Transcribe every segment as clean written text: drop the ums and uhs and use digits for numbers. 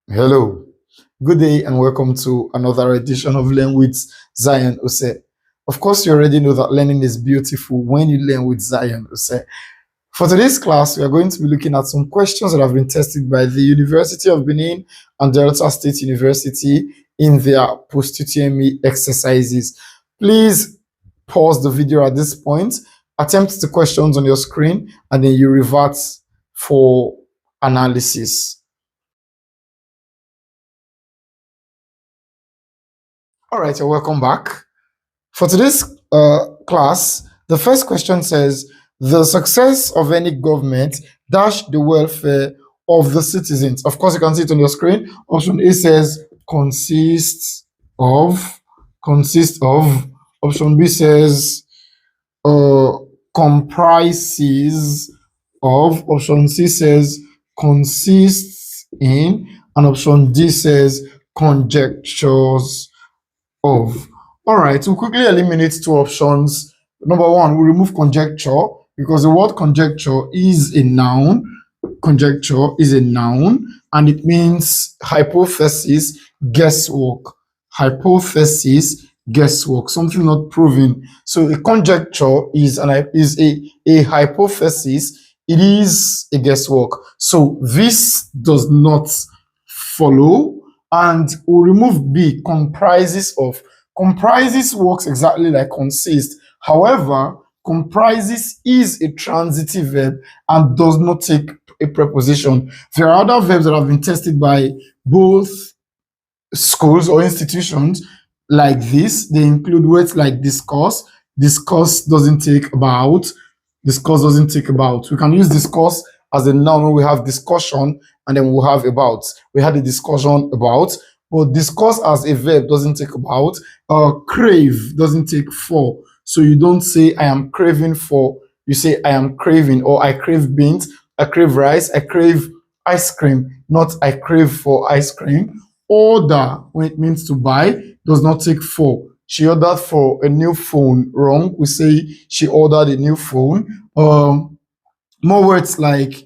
Hello, good day, and welcome to another edition of Learn with Zion Ose. Of course, you already know that learning is beautiful when you learn with Zion Ose. For today's class, we are going to be looking at some questions that have been tested by the University of Benin and Delta State University in their Post UTME exercises. Please pause the video at this point, attempt the questions on your screen, and then you revert for analysis. All right, you're welcome back. For today's class, the first question says, the success of any government dash the welfare of the citizens. Of course, you can see it on your screen. Option A says consists of. Option B says comprises of. Option C says consists in. And option D says conjectures of. All right, we'll quickly eliminate two options. Number one, we remove conjecture because the word conjecture is a noun. Conjecture is a noun and it means hypothesis, guesswork. Hypothesis, guesswork, something not proven. So a conjecture is a hypothesis. It is a guesswork. So this does not follow. And we'll remove B, comprises of. Comprises works exactly like consist. However, comprises is a transitive verb and does not take a preposition. There are other verbs that have been tested by both schools or institutions like this. They include words like discuss. Discuss doesn't take about. Discuss doesn't take about. We can use discuss as a noun when we have discussion, and then we'll have about. We had a discussion about, but discuss as a verb doesn't take about. Crave doesn't take for. So you don't say I am craving for. You say I am craving, or I crave beans, I crave rice, I crave ice cream, not I crave for ice cream. Order, when it means to buy, does not take for. She ordered for a new phone. Wrong. We say she ordered a new phone. More words like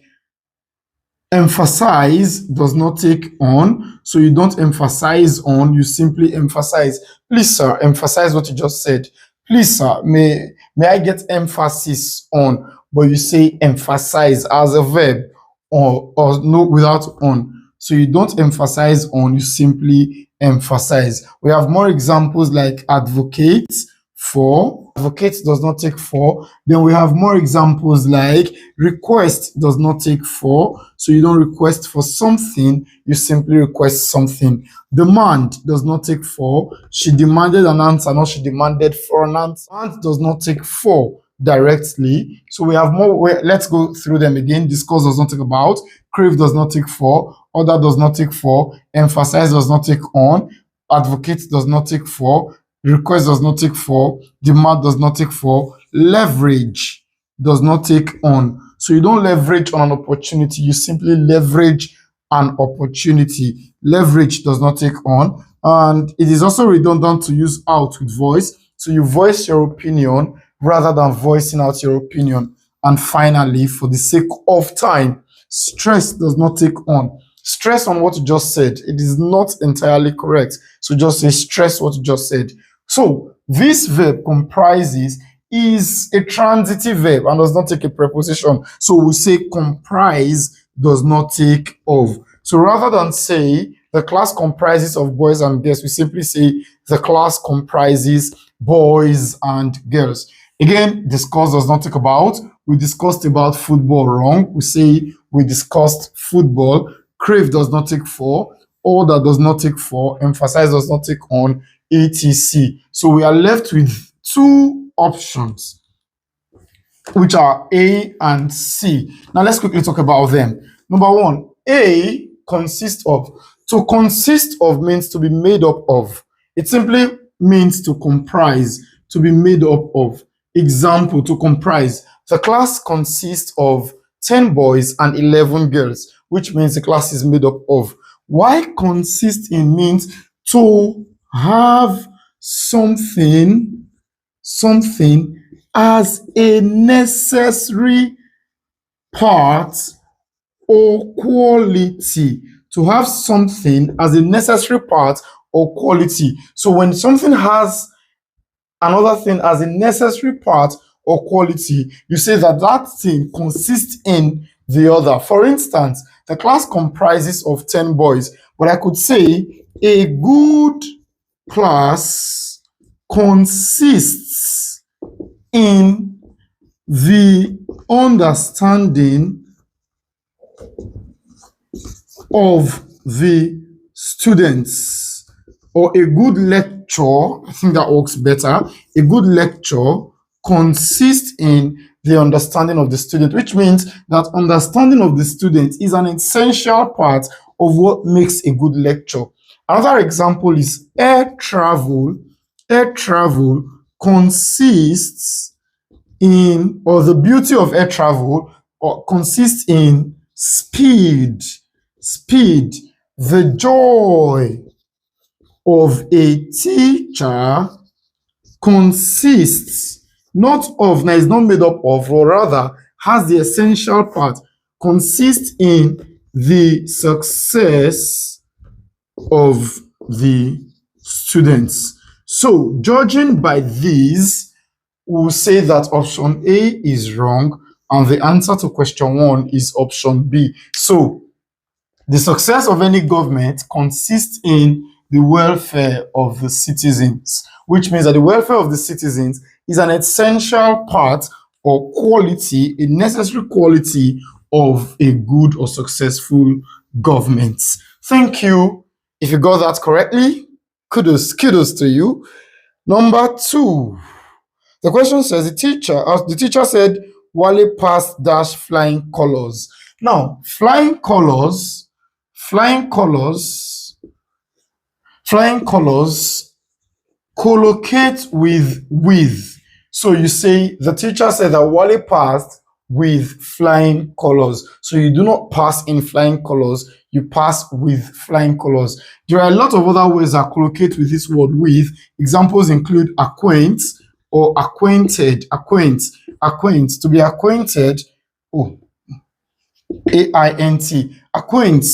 emphasize does not take on. So you don't emphasize on, you simply emphasize. Please, sir, emphasize what you just said. Please, sir, may I get emphasis on? But you say emphasize as a verb or no without on. So you don't emphasize on, you simply emphasize. We have more examples like advocate for. Advocate does not take for. Then we have more examples like request does not take for. So you don't request for something, you simply request something. Demand does not take for. She demanded an answer, not she demanded for an answer. Demand does not take for directly. So we have more. Let's go through them again. Discuss does not take about. Crave does not take for. Order does not take for. Emphasize does not take on. Advocate does not take for. Request does not take for. Demand does not take for. Leverage does not take on. So you don't leverage on an opportunity, you simply leverage an opportunity. Leverage does not take on. And it is also redundant to use out with voice. So you voice your opinion rather than voicing out your opinion. And finally, for the sake of time, stress does not take on. Stress on what you just said. It is not entirely correct. So just say stress what you just said. So this verb comprises is a transitive verb and does not take a preposition. So we say comprise does not take of. So rather than say the class comprises of boys and girls, we simply say the class comprises boys and girls. Again, discuss does not take about. We discussed about football. Wrong. We say we discussed football. Crave does not take for. Order does not take for. Emphasize does not take on. etc. So we are left with two options, which are A and C. Now let's quickly talk about them. Number one, A consists of. To consist of means to be made up of. It simply means to comprise, to be made up of. Example, to comprise. The class consists of 10 boys and 11 girls, which means the class is made up of. Why consist in means to have something as a necessary part or quality. to have something as a necessary part or quality. So when something has another thing as a necessary part or quality, you say that that thing consists in the other. For instance, the class comprises of 10 boys, but I could say a good class consists in the understanding of the students. Or a good lecture, I think that works better. A good lecture consists in the understanding of the student, which means that understanding of the student is an essential part of what makes a good lecture. Another example is air travel. Air travel consists in, or the beauty of air travel consists in speed. Speed. The joy of a teacher consists not of, now it's not made up of, or rather has the essential part, consists in the success of the students. So, judging by these, we'll say that option A is wrong and the answer to question 1 is option B. So, the success of any government consists in the welfare of the citizens, which means that the welfare of the citizens is an essential part or quality, a necessary quality of a good or successful government. Thank you. If you got that correctly, kudos to you. Number 2. The question says the teacher said Wale passed dash flying colors. Now, flying colors collocate with. So you say the teacher said that Wale passed with flying colors. So you do not pass in flying colors, you pass with flying colors. There are a lot of other ways that collocate with this word with. Examples include acquaint or acquainted. Acquaint. To be acquainted. Oh, A-I-N-T. Acquaint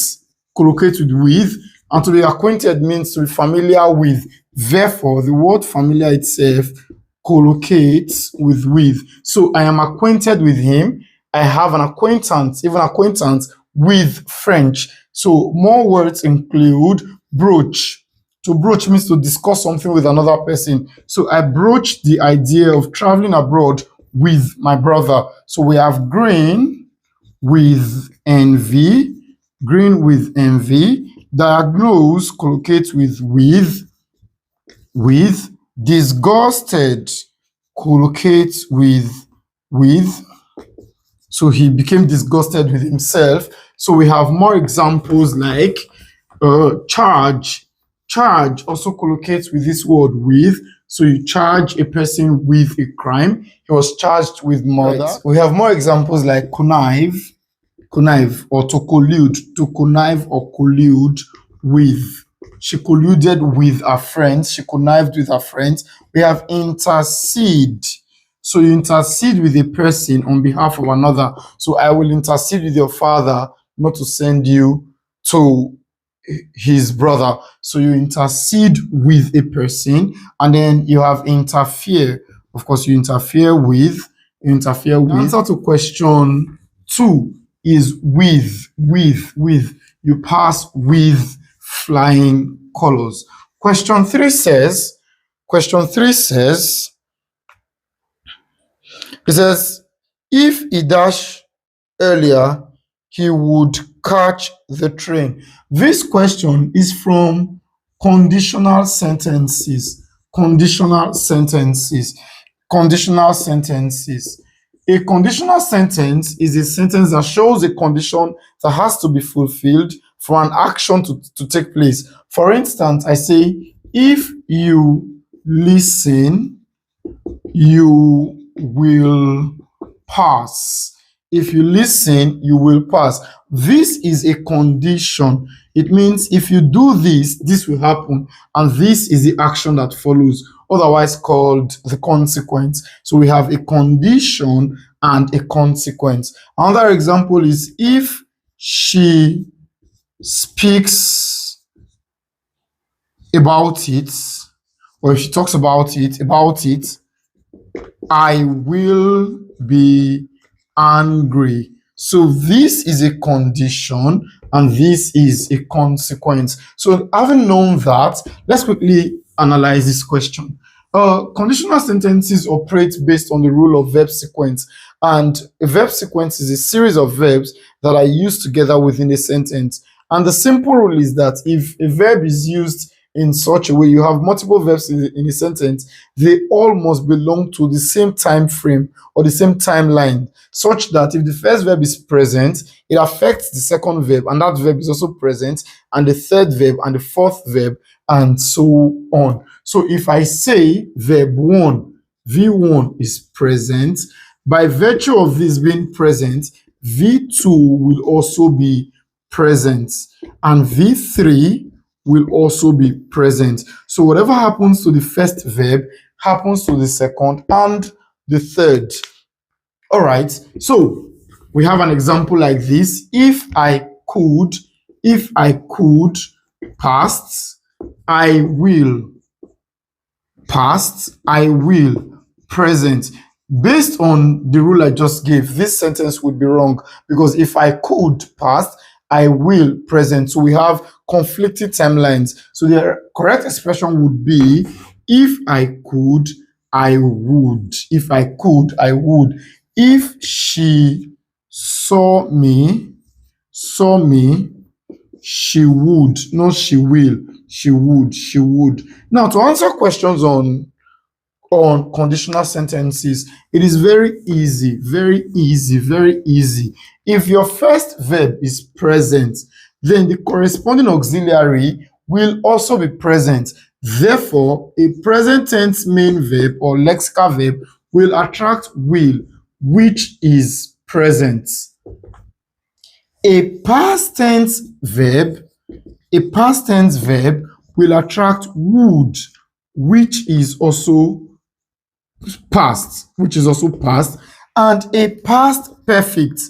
collocate with, and to be acquainted means to be familiar with. Therefore, the word familiar itself collocates with. So I am acquainted with him. I have an acquaintance, even acquaintance with French. So more words include broach. To broach means to discuss something with another person. So I broached the idea of traveling abroad with my brother. So we have green with envy. Green with envy. Diagnose collocate with. Disgusted collocate with. So he became disgusted with himself. So we have more examples like charge. Charge also collocates with this word with. So you charge a person with a crime. He was charged with murder. Right. We have more examples like connive or to collude. To connive or collude with. She colluded with her friends. She connived with her friends. We have intercede. So you intercede with a person on behalf of another. So I will intercede with your father not to send you to his brother. So you intercede with a person. And then you have interfere. Of course, you interfere with. The answer to question 2 is with. You pass with flying colors. Question 3 says, it says, if he dash earlier, he would catch the train. This question is from conditional sentences. A conditional sentence is a sentence that shows a condition that has to be fulfilled for an action to take place. For instance, I say, if you listen, you will pass. If you listen, you will pass. This is a condition. It means if you do this, this will happen. And this is the action that follows, otherwise called the consequence. So we have a condition and a consequence. Another example is if she speaks about it, or if she talks about it, I will be angry. So this is a condition and this is a consequence. So having known that, let's quickly analyze this question. Conditional sentences operate based on the rule of verb sequence, and a verb sequence is a series of verbs that are used together within a sentence. And the simple rule is that if a verb is used in such a way, you have multiple verbs in a sentence, they all must belong to the same time frame or the same timeline, such that if the first verb is present, it affects the second verb, and that verb is also present, and the third verb, and the fourth verb, and so on. So if I say verb 1, V1 is present, by virtue of this being present, V2 will also be present, and V3 will also be present. So whatever happens to the first verb happens to the second and the third. All right, so we have an example like this. If I could, past, I will, past, I will, present. Based on the rule I just gave, this sentence would be wrong, because if I could, past, I will, present. So we have conflicting timelines. So the correct expression would be, if I could, I would. If I could, I would. If she saw me, she would, not she will, she would. Now, to answer questions on conditional sentences, it is very easy. If your first verb is present, then the corresponding auxiliary will also be present. Therefore, a present tense main verb or lexical verb will attract will, which is present. A past tense verb will attract would, which is also past, and a past perfect.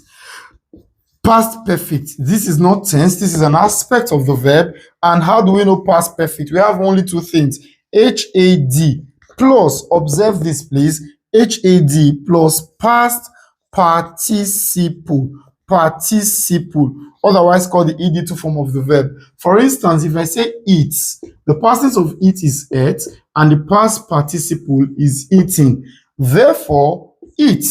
This is not tense, this is an aspect of the verb. And how do we know past perfect? We have only two things, HAD plus, observe this please, HAD plus past participle, otherwise called the ED2 form of the verb. For instance, if I say eat, the past tense of eat is ate, and the past participle is eating. Therefore, eat,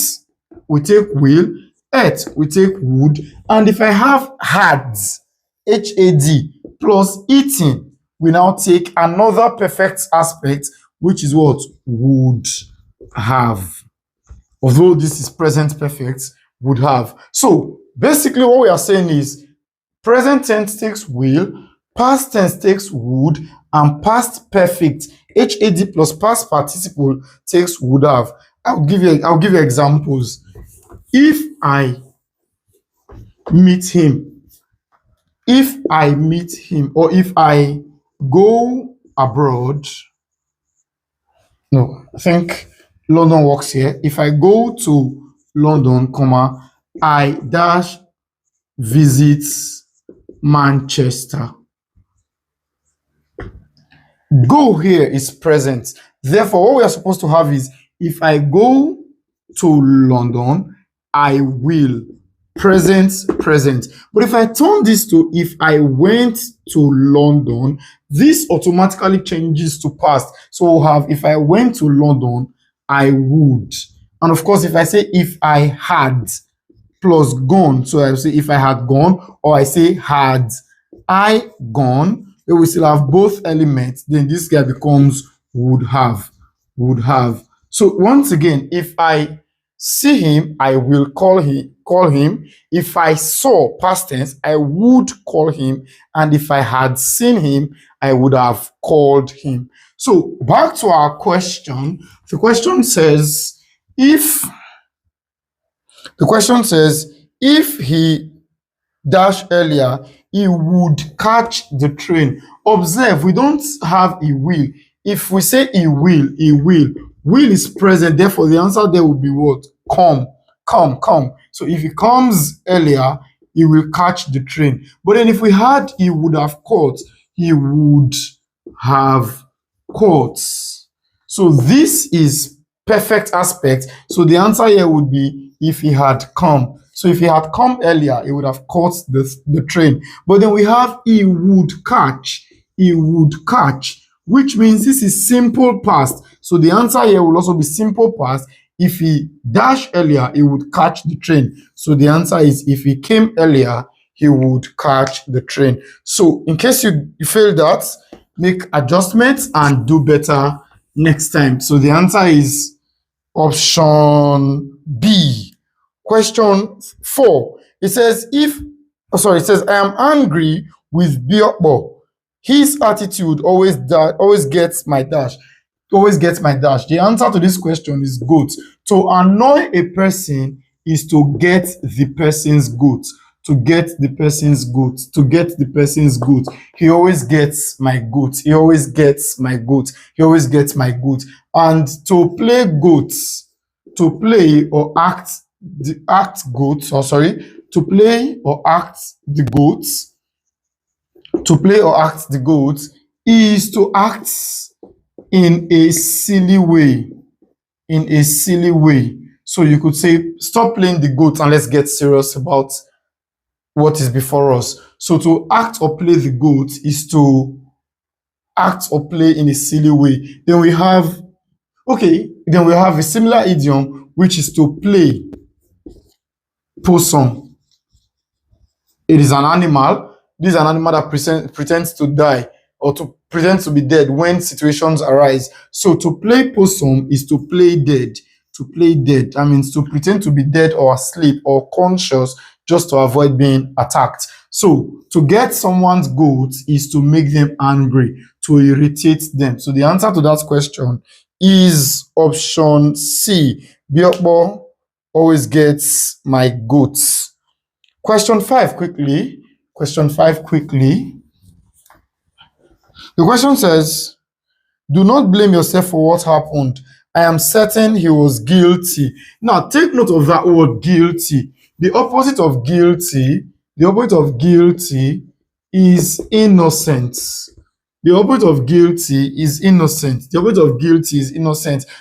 we take will, ate, we take would, and if I have had, HAD, plus eating, we now take another perfect aspect, which is what? Would have. Although this is present perfect, would have. So basically what we are saying is present tense takes will, past tense takes would, and past perfect, HAD plus past participle, takes would have. I'll give you examples. If I meet him, or if I go abroad, no, I think London works here. If I go to London, comma, I dash visits Manchester. Go here is present. Therefore, what we are supposed to have is, if I go to London, I will, present. But if I turn this to if I went to London, this automatically changes to past. So we'll have, if I went to London, I would. And of course, if I say if I had plus gone, so I say if I had gone, or I say had I gone, we will still have both elements. Then this guy becomes would have. So once again, if I see him, I will call him. If I saw, past tense, I would call him. And if I had seen him, I would have called him. So back to our question. The question says, if he dash earlier, he would catch the train. Observe, we don't have he will. If we say he will. Will is present, therefore the answer there will be what? Come. So if he comes earlier, he will catch the train. But then if we had he would have caught, he would have caught. So this is perfect aspect. So the answer here would be if he had come. So if he had come earlier, he would have caught the train. But then we have he would catch. He would catch, which means this is simple past. So the answer here will also be simple past. If he dashed earlier, he would catch the train. So the answer is if he came earlier, he would catch the train. So in case you failed that, make adjustments and do better next time. So the answer is option B. Question 4. It says I am angry with Biokbo. His attitude always gets my dash. Always gets my dash. The answer to this question is goat. To annoy a person is to get the person's goat. To get the person's goat. To get the person's goat. He always gets my goat. He always gets my goat. He always gets my goat. And to play goats, to play or act goats, to play or act the goats, to play or act the goats is to act in a silly way. In a silly way. So you could say, stop playing the goat and let's get serious about what is before us. So to act or play the goat is to act or play in a silly way. Then we have a similar idiom, which is to play possum. It is an animal. This is an animal that pretends to die or to pretend to be dead when situations arise. So to play possum is to play dead. To play dead. That means to pretend to be dead or asleep or conscious just to avoid being attacked. So to get someone's goat is to make them angry, to irritate them. So the answer to that question is option C. Biokbo always gets my goats. Question 5 quickly. The question says, do not blame yourself for what happened. I am certain he was guilty. Now, take note of that word guilty. The opposite of guilty is innocent. The opposite of guilty is innocent.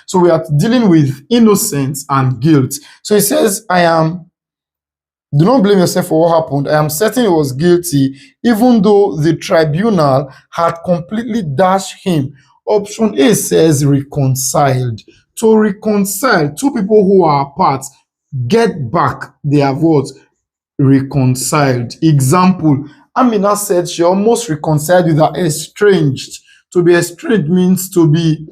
So we are dealing with innocence and guilt. So it says, do not blame yourself for what happened. I am certain he was guilty, even though the tribunal had completely dashed him. Option A says reconciled. To reconcile, two people who are apart get back their what? Reconciled. Example, Amina said she almost reconciled with her estranged. To be estranged means to be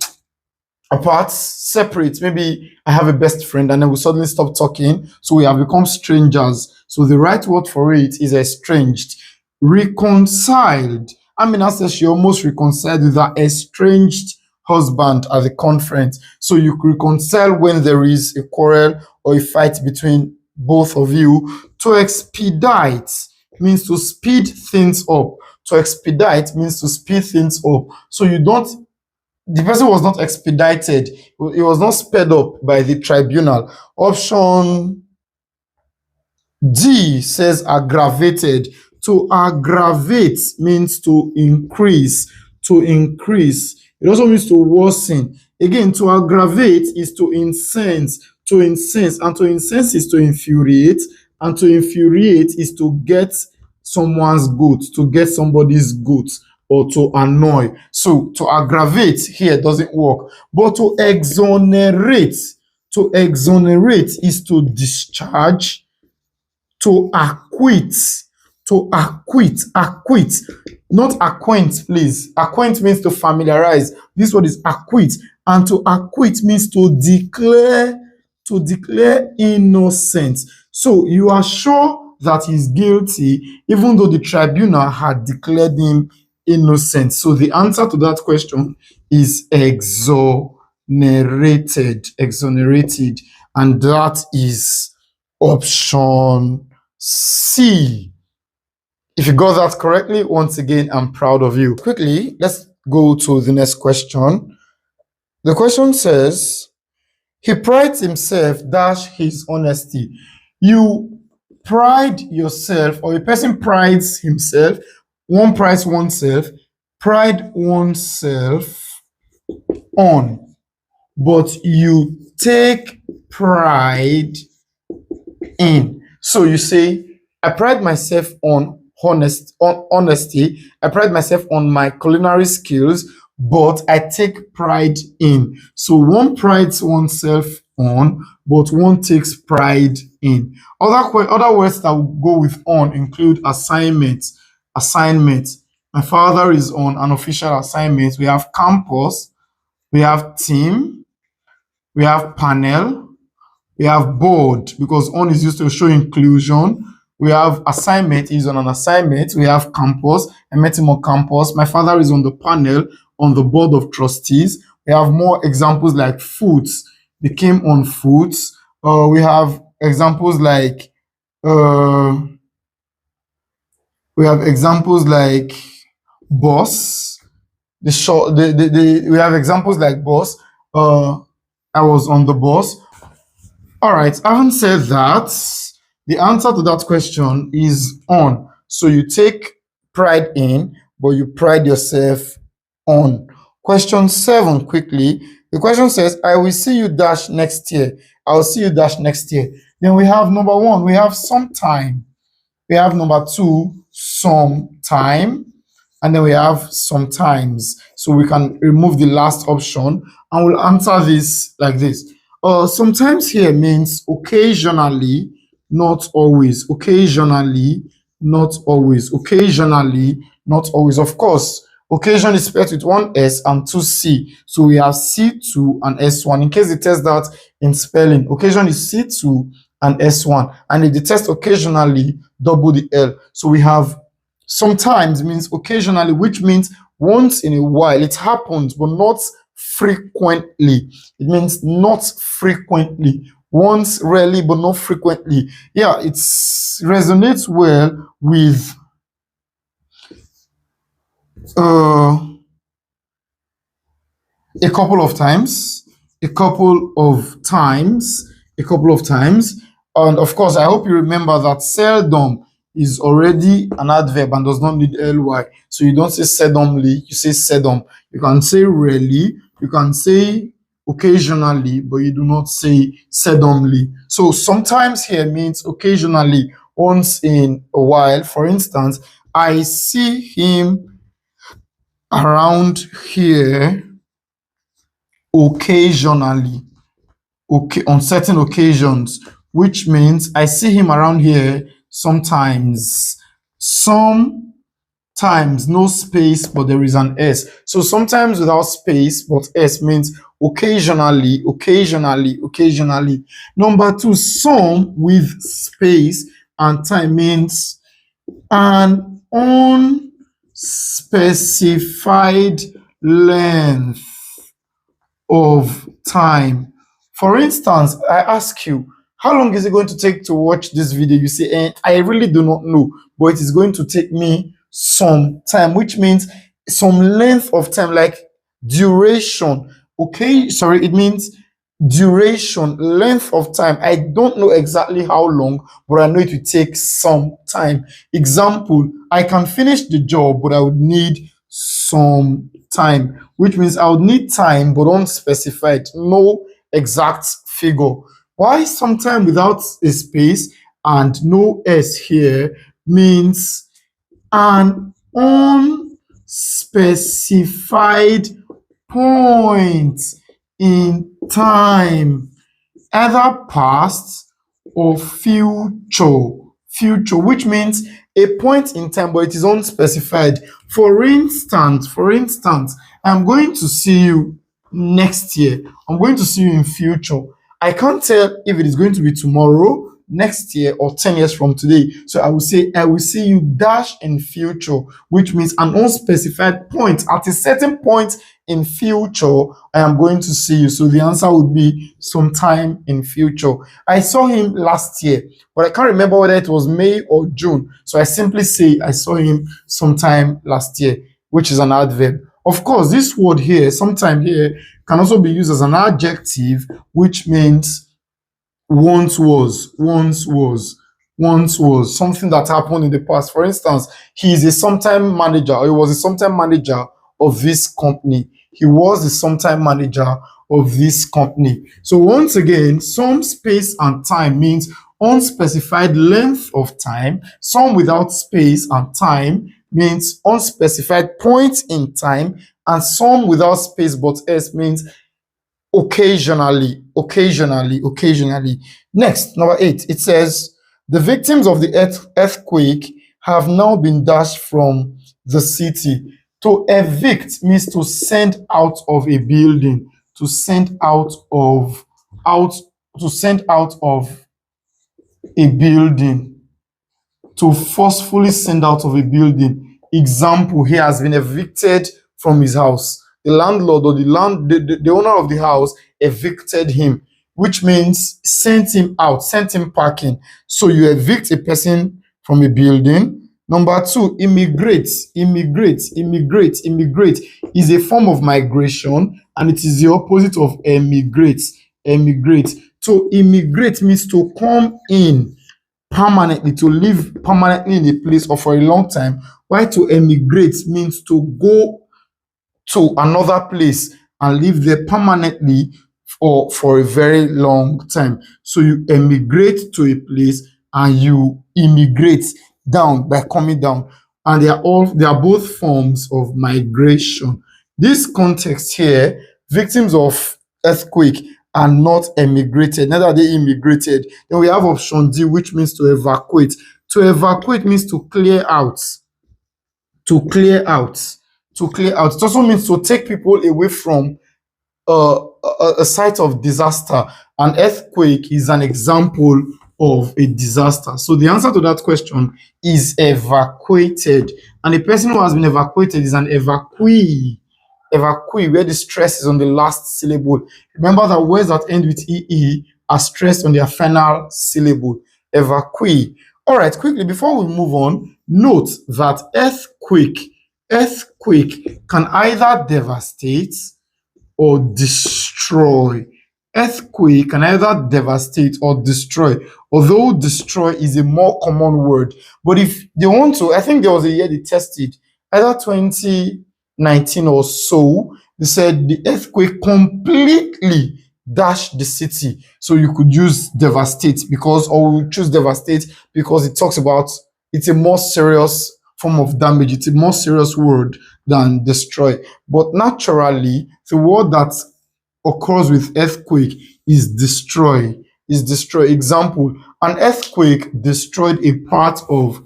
apart, separate. Maybe I have a best friend and then we suddenly stop talking, so we have become strangers. So the right word for it is estranged. Reconciled. Amina says she almost reconciled with her estranged husband at the conference. So you reconcile when there is a quarrel or a fight between both of you. To expedite means to speed things up. To expedite means to speed things up. So the person was not expedited. It was not sped up by the tribunal. Option D says aggravated. To aggravate means to increase. To increase. It also means to worsen. Again, to aggravate is to incense. To incense. And to incense is to infuriate. And to infuriate is to get someone's goat. To get somebody's goat. Or to annoy. So to aggravate here doesn't work. But to exonerate is to discharge, to acquit, not acquaint, please. Acquaint means to familiarize. This word is acquit. And to acquit means to declare innocent. So you are sure that he's guilty, even though the tribunal had declared him innocent. So the answer to that question is exonerated, and that is option C. If you got that correctly, once again, I'm proud of you. Quickly, let's go to the next question. The question says, he prides himself, dash his honesty. You pride yourself, or a person prides himself, one prides oneself, pride oneself on, but you take pride in. So you say, I pride myself on honesty. I pride myself on my culinary skills, but I take pride in. So one prides oneself on, but one takes pride in. Other words that will go with on include assignment. Assignment. My father is on an official assignment. We have campus. We have team. We have panel. We have board, because on is used to show inclusion. We have assignment, is on an assignment. We have campus. I met him on campus. My father is on the panel, on the board of trustees. We have more examples like foods. They came on foods. We have examples like boss. We have examples like boss. I was on the bus. All right, having said that, the answer to that question is on. So you take pride in, but you pride yourself on. Question 7, quickly. The question says, I will see you dash next year. I will see you dash next year. Then we have number 1, we have sometime. We have number 2, sometime. And then we have sometimes. So we can remove the last option and we'll answer this like this. Sometimes here means occasionally, not always. Occasionally, not always. Occasionally, not always. Of course, occasion is spelled with one S and two C. So we have C2 and S1. In case they test that in spelling, occasion is C2 and S1. And if they test occasionally, double the L. So we have sometimes means occasionally, which means once in a while. It happens, but not frequently. It means not frequently. Once, rarely, but not frequently. Yeah, it resonates well with a couple of times, and of course, I hope you remember that seldom is already an adverb and does not need ly. So you don't say seldomly, you say seldom. You can say rarely, you can say occasionally, but you do not say seldomly. So sometimes here means occasionally, once in a while. For instance, I see him around here occasionally, on certain occasions, which means I see him around here sometimes. Sometimes, no space, but there is an S. So sometimes without space, but S means occasionally, occasionally, occasionally. Number 2, some with space and time means an unspecified length of time. For instance, I ask you, how long is it going to take to watch this video? You say, I really do not know, but it is going to take me some time, which means some length of time, like duration. Okay, sorry, it means duration, length of time. I don't know exactly how long, but I know it will take some time. Example, I can finish the job, but I would need some time, which means I would need time, but unspecified, no exact figure. Why sometime without a space and no S here means an unspecified point in time, either past or future. Future, which means a point in time, but it is unspecified. For instance, I'm going to see you next year. I'm going to see you in future. I can't tell if it is going to be tomorrow, next year, or 10 years from today. So I will say, I will see you dash in future, which means an unspecified point. At a certain point in future, I am going to see you. So the answer would be sometime in future. I saw him last year, but I can't remember whether it was May or June. So I simply say I saw him sometime last year, which is an adverb. Of course, this word here, sometime here, can also be used as an adjective, which means once was, once was, something that happened in the past. For instance, he is a sometime manager, or he was a sometime manager of this company. He was a sometime manager of this company. So once again, some space and time means unspecified length of time. Some without space and time means unspecified point in time. And some without space but s means occasionally. Next, number 8, it says the victims of the earthquake have now been dashed from the city. To evict means to send out of a building, to send out of a building, to forcefully send out of a building. Example, he has been evicted from his house. The landlord or the owner of the house evicted him, which means sent him out, sent him packing. So you evict a person from a building. Number 2, immigrate is a form of migration, and it is the opposite of emigrate. To immigrate means to come in permanently, to live permanently in a place or for a long time, while to emigrate means to go to another place and live there permanently or for a very long time. So you emigrate to a place and you immigrate down by coming down, and they are both forms of migration. This context here, victims of earthquake are not emigrated, neither are they immigrated. Then we have option D, which means to evacuate. To evacuate means to clear out. It also means to take people away from a site of disaster. An earthquake is an example of a disaster. So the answer to that question is evacuated. And a person who has been evacuated is an evacuee. Where the stress is on the last syllable. Remember that words that end with ee are stressed on their final syllable. Evacuee. All right, quickly, before we move on, note that earthquake can either devastate or destroy. Earthquake can either devastate or destroy, although destroy is a more common word. But if they want to, I think there was a year they tested, either 2019 or so, they said the earthquake completely dashed the city. So you could use devastate or we choose devastate because it talks about, it's a more serious form of damage. It's a more serious word than destroy. But naturally, the word that occurs with earthquake is destroy. Example, an earthquake destroyed a part of,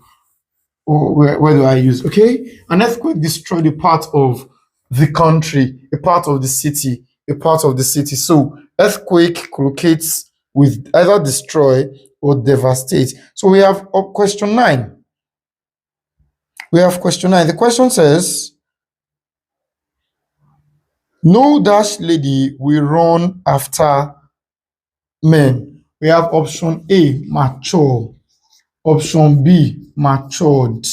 where do I use? Okay, an earthquake destroyed a part of the country, a part of the city. So earthquake collocates with either destroy or devastate. So we have question 9. The question says, no dash lady will run after men. We have option A, mature. Option B, matured.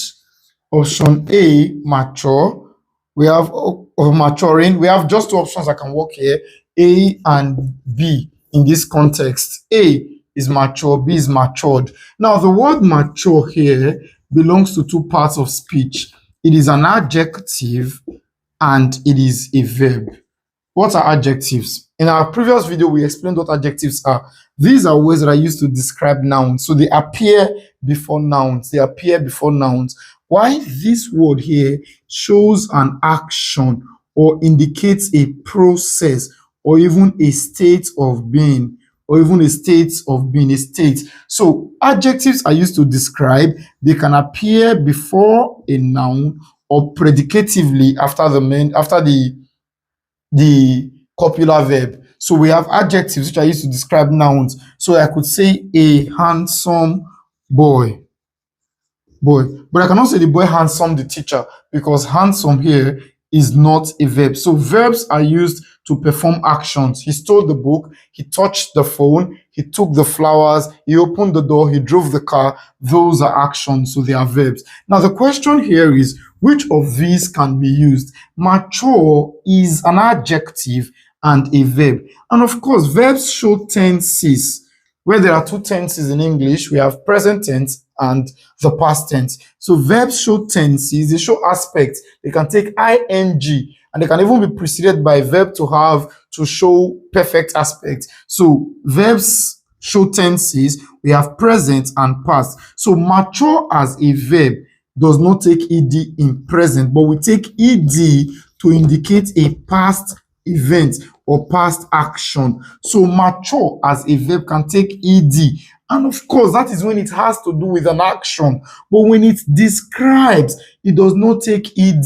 Option A, mature. We have maturing. We have just 2 options that can work here, A and B in this context. A is mature, B is matured. Now, the word mature here belongs to 2 parts of speech. It is an adjective and it is a verb. What are adjectives? In our previous video, we explained what adjectives are. These are words that are used to describe nouns. So they appear before nouns. Why this word here shows an action or indicates a process or even a state of being. A state. So adjectives are used to describe. They can appear before a noun or predicatively after the copular verb. So we have adjectives which are used to describe nouns. So I could say a handsome boy. But I cannot say the boy handsome the teacher because handsome here is not a verb. So verbs are used to perform actions. He stole the book, he touched the phone, he took the flowers, he opened the door, he drove the car. Those are actions, so they are verbs. Now the question here is, which of these can be used? Mature is an adjective and a verb. And of course, verbs show tenses. Where there are two tenses in English, we have present tense and the past tense. So verbs show tenses, they show aspects. They can take ing and they can even be preceded by verb to show perfect aspects. So verbs show tenses, we have present and past. So mature as a verb does not take ed in present, but we take ed to indicate a past event or past action. So mature as a verb can take ed, and of course that is when it has to do with an action, but when it describes, it does not take ed.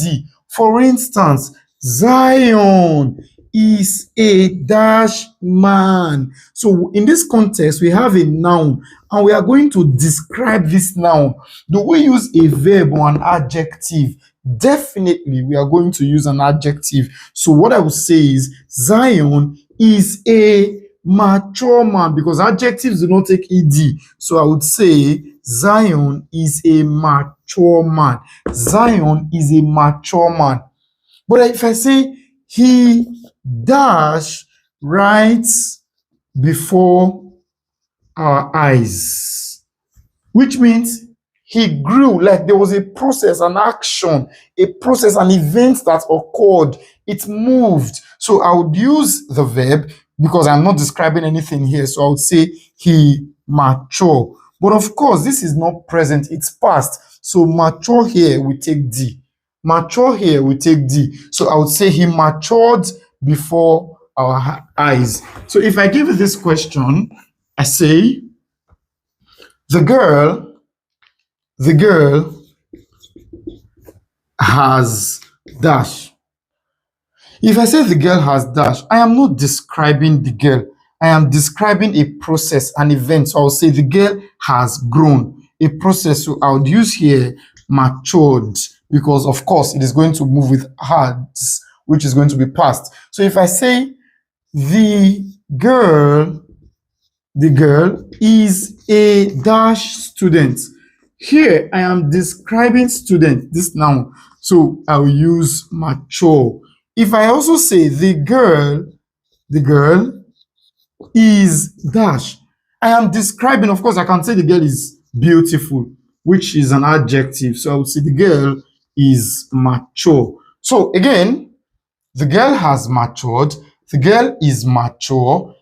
For instance, Zion is a dash man. So in this context, we have a noun and we are going to describe this noun. Do we use a verb or an adjective? Definitely, we are going to use an adjective. So what I would say is Zion is a mature man, because adjectives do not take ed. So I would say Zion is a mature man. Zion is a mature man. But if I say he dash right before our eyes, which means he grew, like there was a process, an action, a process, an event that occurred. It moved. So I would use the verb because I'm not describing anything here. So I would say he mature. But of course, this is not present, it's past. So mature here, we take D. Mature here, we take D. So I would say he matured before our eyes. So if I give you this question, I say, the girl has dash. If I say the girl has dash, I am not describing the girl. I am describing a process, an event. So I'll say the girl has grown. A process. So I would use here matured, because of course it is going to move with has, which is going to be past. So if I say the girl is a dash student, here I am describing student, this noun. So I will use mature. If I also say the girl is dash, I am describing, of course I can say the girl is beautiful, which is an adjective. So I would say the girl is mature. So again, the girl has matured, the girl is mature,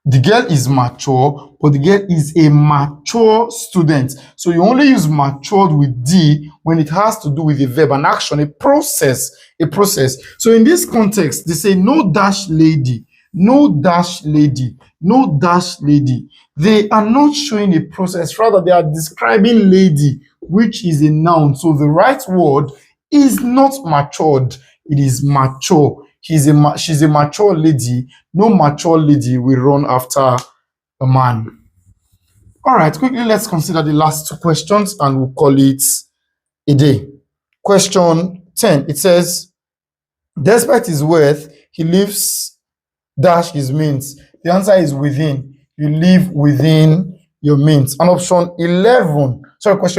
the girl is mature, but the girl is a mature student. So you only use matured with D when it has to do with a verb, an action, a process, So in this context, they say no dash lady, no dash lady, no dash lady. They are not showing a process, rather they are describing lady, which is a noun. So the right word is not matured, it is mature. She's a mature lady. No mature lady will run after a man. All right, quickly let's consider the last two questions and we'll call it a day. Question 10, it says, despite his worth, he lives dash his means. The answer is within. You live within your means. And question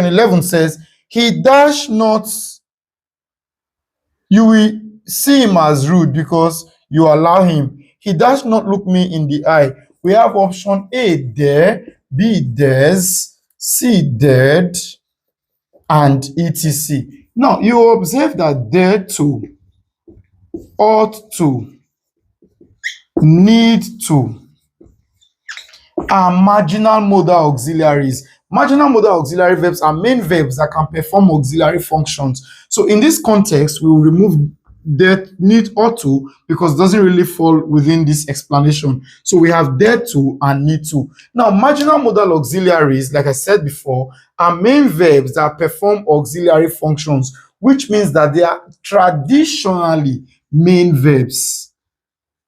11 says, he dash not, you will see him as rude because you allow him. He does not look me in the eye. We have option A, there, B, there's, C, dead, and etc. Now, you observe that there to, ought to, need to are marginal modal auxiliaries. Marginal modal auxiliary verbs are main verbs that can perform auxiliary functions. So in this context, we will remove that, need, ought to, because it doesn't really fall within this explanation. So we have dare to and need to. Now, marginal modal auxiliaries, like I said before, are main verbs that perform auxiliary functions, which means that they are traditionally main verbs,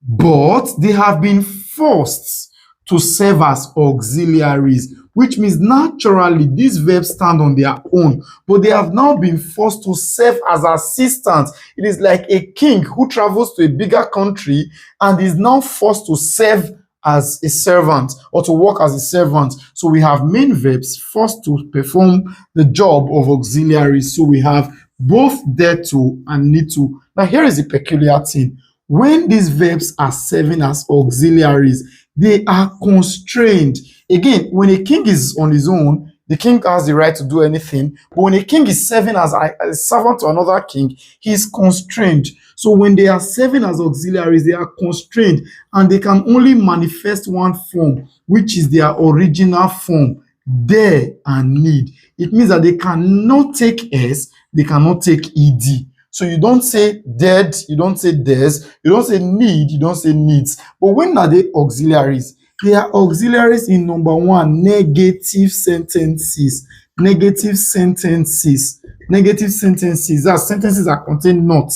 but they have been forced to serve as auxiliaries, which means naturally these verbs stand on their own, but they have now been forced to serve as assistants. It is like a king who travels to a bigger country and is now forced to serve as a servant or to work as a servant. So we have main verbs forced to perform the job of auxiliaries. So we have both dare to and need to. Now here is the peculiar thing. When these verbs are serving as auxiliaries, they are constrained. Again, when a king is on his own, the king has the right to do anything. But when a king is serving as a servant to another king, he is constrained. So when they are serving as auxiliaries, they are constrained and they can only manifest one form, which is their original form, there and need. It means that they cannot take s, they cannot take ed. So you don't say dead, you don't say des, you don't say need, you don't say needs. But when are they auxiliaries? They are auxiliaries in number one, negative sentences. Negative sentences. Negative sentences. That's sentences that contain not.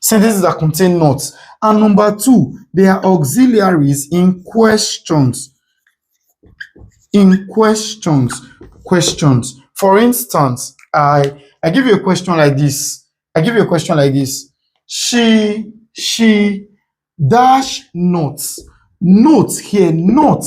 Sentences that contain not. And number two, they are auxiliaries in questions. In questions. Questions. For instance, I give you a question like this. I give you a question like this. She dash not. Note here, not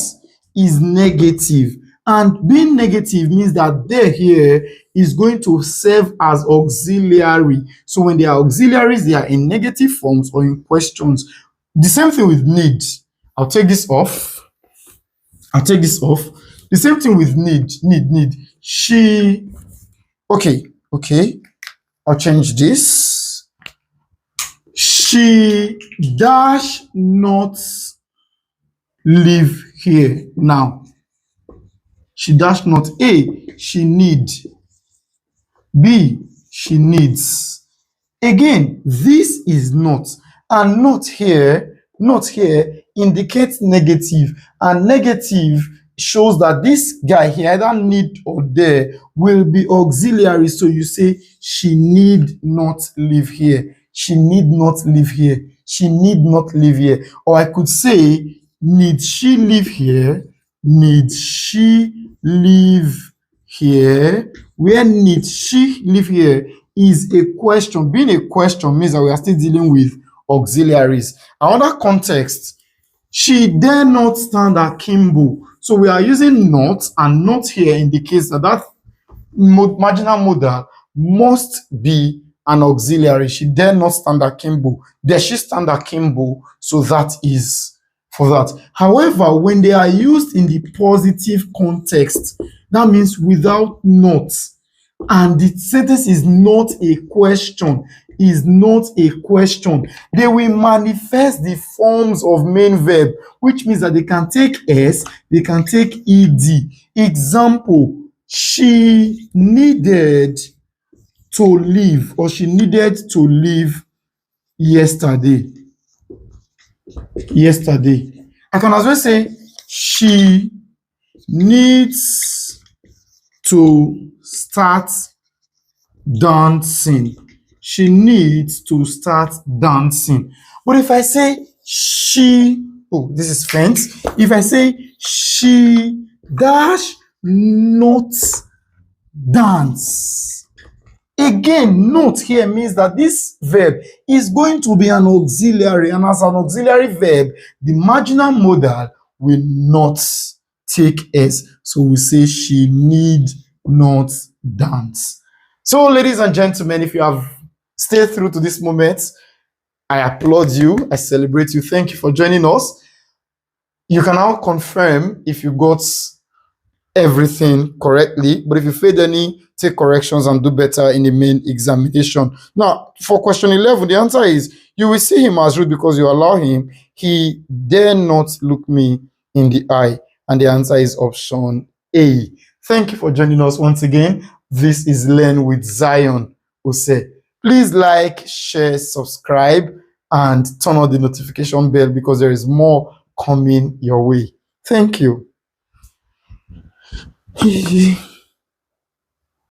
is negative. And being negative means that there here is going to serve as auxiliary. So when they are auxiliaries, they are in negative forms or in questions. The same thing with need. I'll take this off. I'll take this off. The same thing with need. Need. She. Okay. I'll change this. She dash not live here now. She dash not. A, she need. B, she needs. Again, this is not. And not here indicates negative. And negative shows that this guy here, either need or there, will be auxiliary. So you say, she need not live here. She need not live here. She need not live here. Or I could say, need she live here? Need she live here? Where need she live here is a question. Being a question means that we are still dealing with auxiliaries. Another context, she dare not stand akimbo. So we are using not, and not here indicates that marginal modal must be an auxiliary. She dare not stand akimbo. Dare she stand akimbo? So that is for that. However, when they are used in the positive context, that means without not, and the sentence is not a question, they will manifest the forms of main verb, which means that they can take s, they can take ed. Example, she needed to leave, or she needed to leave yesterday. I can as well say she needs to start dancing. She needs to start dancing. But if I say she, oh, this is French. If I say she dash not dance, again, note here means that this verb is going to be an auxiliary, and as an auxiliary verb, the marginal modal will not take s. So we say she need not dance. So, ladies and gentlemen, if you have stayed through to this moment, I applaud you. I celebrate you. Thank you for joining us. You can now confirm if you got everything correctly, but if you failed any, take corrections and do better in the main examination. Now, for question 11, the answer is you will see him as rude because you allow him. He dare not look me in the eye. And the answer is option A. Thank you for joining us once again. This is Learn with Zion Ose. Please like, share, subscribe, and turn on the notification bell because there is more coming your way. Thank you.